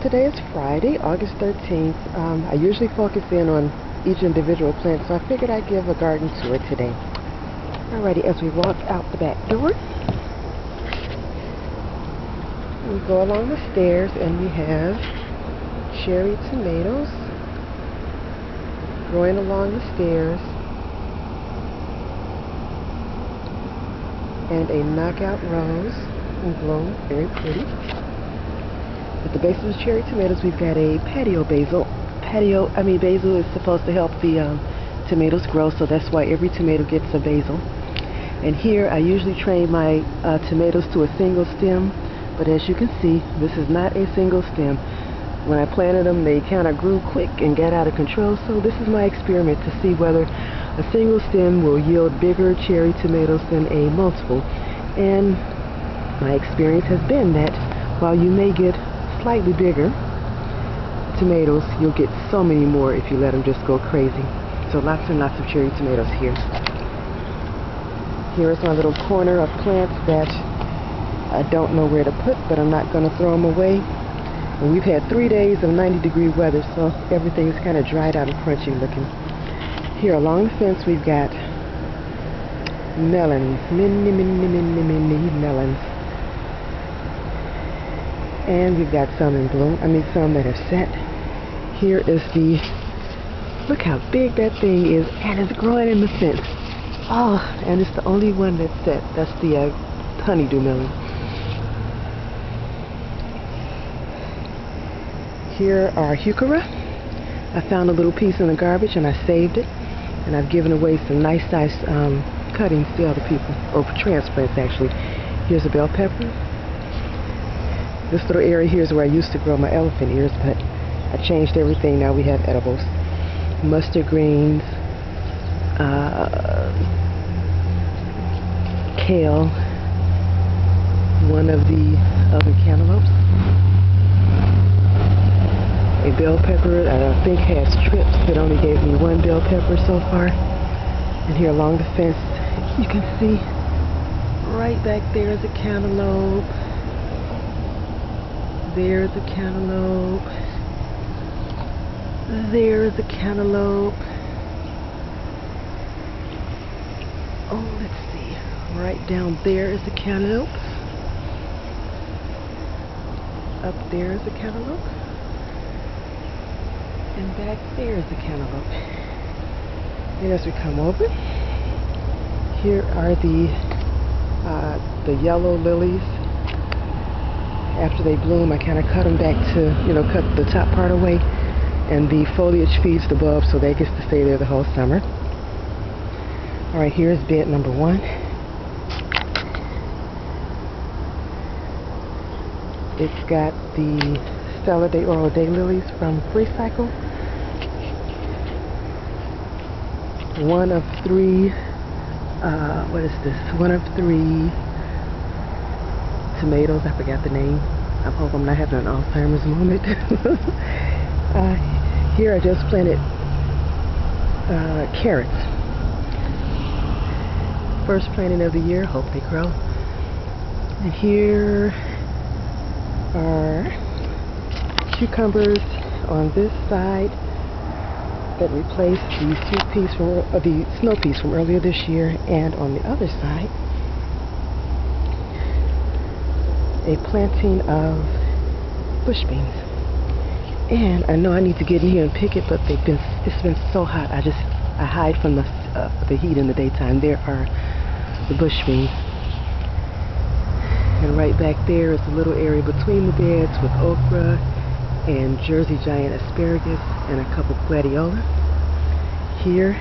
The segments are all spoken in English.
Today is Friday, August 13th. I usually focus in on each individual plant, so I figured I'd give a garden tour today. Alrighty, as we walk out the back door, we go along the stairs and we have cherry tomatoes growing along the stairs and a knockout rose in bloom, very pretty. At the base of the cherry tomatoes, we've got a patio basil. Basil is supposed to help the tomatoes grow, so that's why every tomato gets a basil. And here, I usually train my tomatoes to a single stem, but as you can see, this is not a single stem. When I planted them, they kind of grew quick and got out of control, so this is my experiment to see whether a single stem will yield bigger cherry tomatoes than a multiple. And my experience has been that while you may get slightly bigger tomatoes, you'll get so many more if you let them just go crazy. So lots and lots of cherry tomatoes here. Here is my little corner of plants that I don't know where to put, but I'm not going to throw them away. And we've had 3 days of 90-degree weather, so everything's kind of dried out and crunchy looking. Here along the fence we've got melons, many melons. And we've got some in bloom, some that have set. Here is the, look how big that thing is, and it's growing in the fence. Oh, and it's the only one that's set. That's the honeydew melon. Here are heuchera. I found a little piece in the garbage and I saved it. And I've given away some nice size cuttings to other people, or transplants actually. Here's a bell pepper. This little area here is where I used to grow my elephant ears, but I changed everything. Now we have edibles. Mustard greens, kale, one of the other cantaloupes, a bell pepper that I think has trips that only gave me one bell pepper so far. And here along the fence, you can see right back there is a cantaloupe. There's a cantaloupe. There's a cantaloupe. Oh, let's see. Right down there is a cantaloupe. Up there is a cantaloupe. And back there is a cantaloupe. And as we come over, here are the yellow lilies. After they bloom, I kind of cut them back to, cut the top part away, and the foliage feeds the bulb, so that gets to stay there the whole summer. All right, here's bed number 1. It's got the Stella de Oro daylilies from Free Cycle. One of 3, what is this? One of 3 tomatoes, I forgot the name. I hope I'm not having an Alzheimer's moment. Here I just planted carrots. First planting of the year, hope they grow. And here are cucumbers on this side that replaced the snow peas from earlier this year, and on the other side a planting of bush beans. And I know I need to get in here and pick it, but it's been so hot. I hide from the heat in the daytime. There are the bush beans. And right back there is a little area between the beds with okra and Jersey giant asparagus and a couple gladiola. Here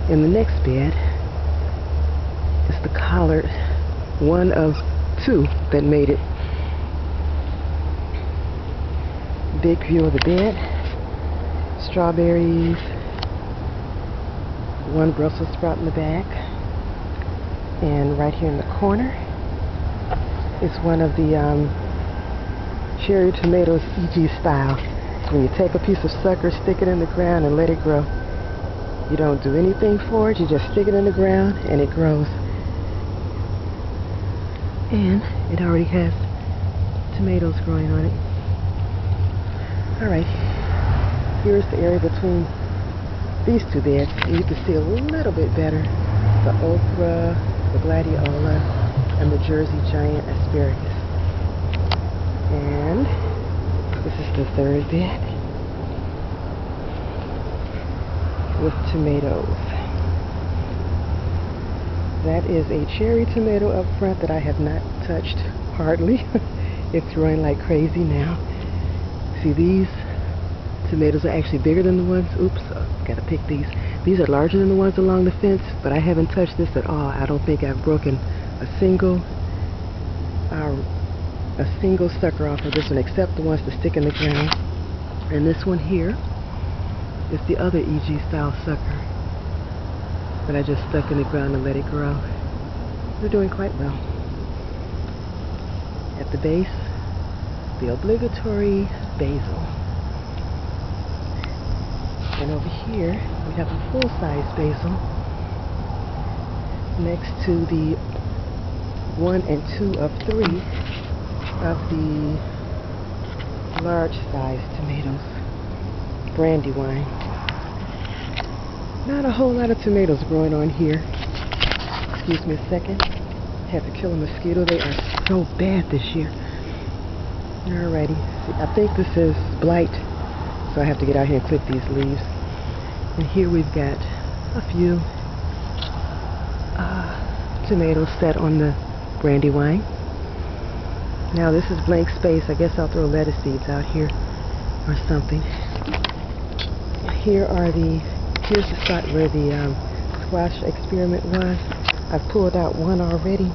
in the next bed is the collard, one of 2 that made it. Big view of the bed. Strawberries, 1 Brussels sprout in the back, and right here in the corner is one of the cherry tomatoes CG style. When you take a piece of sucker, stick it in the ground and let it grow. You don't do anything for it, you just stick it in the ground and it grows. And it already has tomatoes growing on it. Alright, here's the area between these two beds. You can see a little bit better the okra, the gladiola, and the Jersey giant asparagus. And this is the third bed with tomatoes. That is a cherry tomato up front that I have not touched hardly. It's growing like crazy now. See, these tomatoes are actually bigger than the ones, gotta pick these. These are larger than the ones along the fence, but I haven't touched this at all. I don't think I've broken a single sucker off of this one, except the ones that stick in the ground. And this one here is the other EG style sucker that I just stuck in the ground and let it grow. They're doing quite well. At the base, the obligatory basil. And over here, we have a full-size basil next to the 1 and 2 of 3 of the large-sized tomatoes. Brandywine. Not a whole lot of tomatoes growing on here. Excuse me a second. Had to kill a mosquito. They are so bad this year. Alrighty. See, I think this is blight, so I have to get out here and clip these leaves. And here we've got a few tomatoes set on the brandywine. Now this is blank space. I guess I'll throw lettuce seeds out here or something. Here's the spot where the squash experiment was. I've pulled out one already,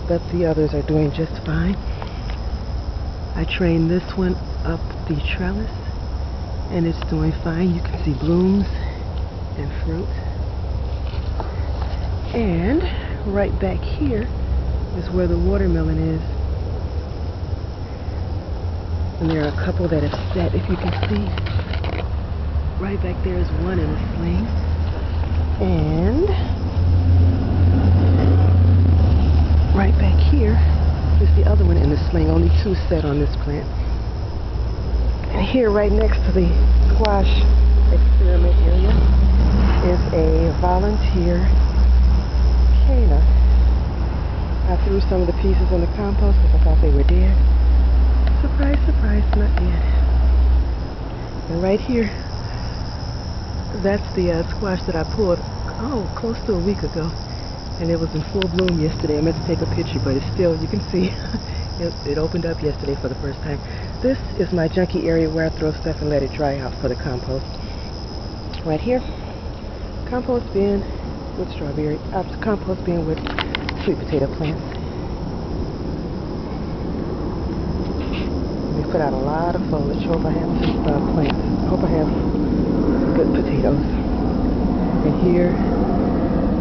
but the others are doing just fine. I trained this one up the trellis, and it's doing fine. You can see blooms and fruit. And right back here is where the watermelon is. And there are a couple that have set, if you can see. Right back there is one in a sling. And right back here is the other one in the sling. Only 2 set on this plant. And here right next to the squash experiment area is a volunteer canna. I threw some of the pieces in the compost because I thought they were dead. Surprise, surprise, not dead. And right here, that's the squash that I pulled, close to a week ago. And it was in full bloom yesterday. I meant to take a picture, but it's still, you can see, it opened up yesterday for the first time. This is my junky area where I throw stuff and let it dry out for the compost. Right here, compost bin with strawberry, compost bin with sweet potato plants. We put out a lot of foliage. Hope I have some plants. Hope I have good potatoes. And here,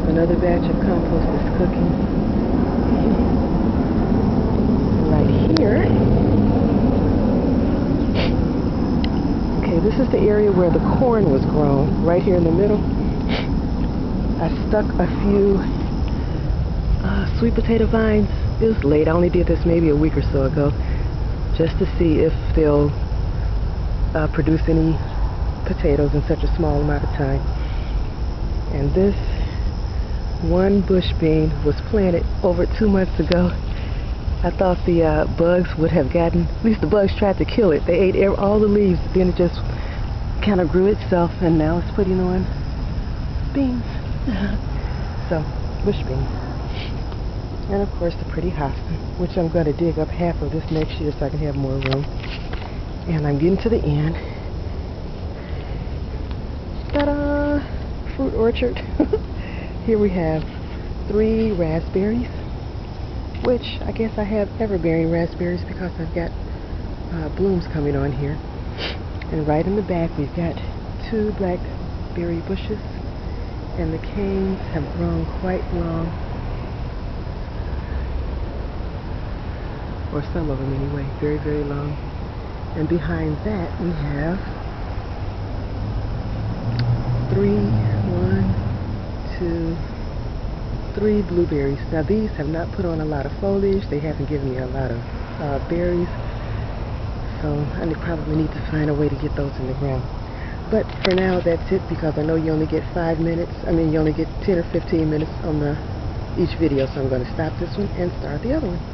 another batch of compost is cooking. Right here, okay, this is the area where the corn was grown. Right here in the middle, I stuck a few sweet potato vines. It was late. I only did this maybe a week or so ago, just to see if they'll produce any potatoes in such a small amount of time. And this one bush bean was planted over 2 months ago. I thought the bugs would have gotten, at least the bugs tried to kill it. They ate all the leaves, then it just kind of grew itself, and now it's putting on beans. So, bush beans. And of course the pretty hosta, which I'm going to dig up half of this next year so I can have more room. And I'm getting to the end. Ta-da! Fruit orchard. Here we have 3 raspberries, which I guess I have ever-bearing raspberries because I've got blooms coming on here. And right in the back we've got 2 blackberry bushes, and the canes have grown quite long, or some of them anyway, very, very long. And behind that we have 3 blueberries. Now these have not put on a lot of foliage. They haven't given me a lot of berries. so I probably need to find a way to get those in the ground. But for now, that's it, because I know you only get 5 minutes. You only get 10 or 15 minutes on each video, so I'm going to stop this one and start the other one.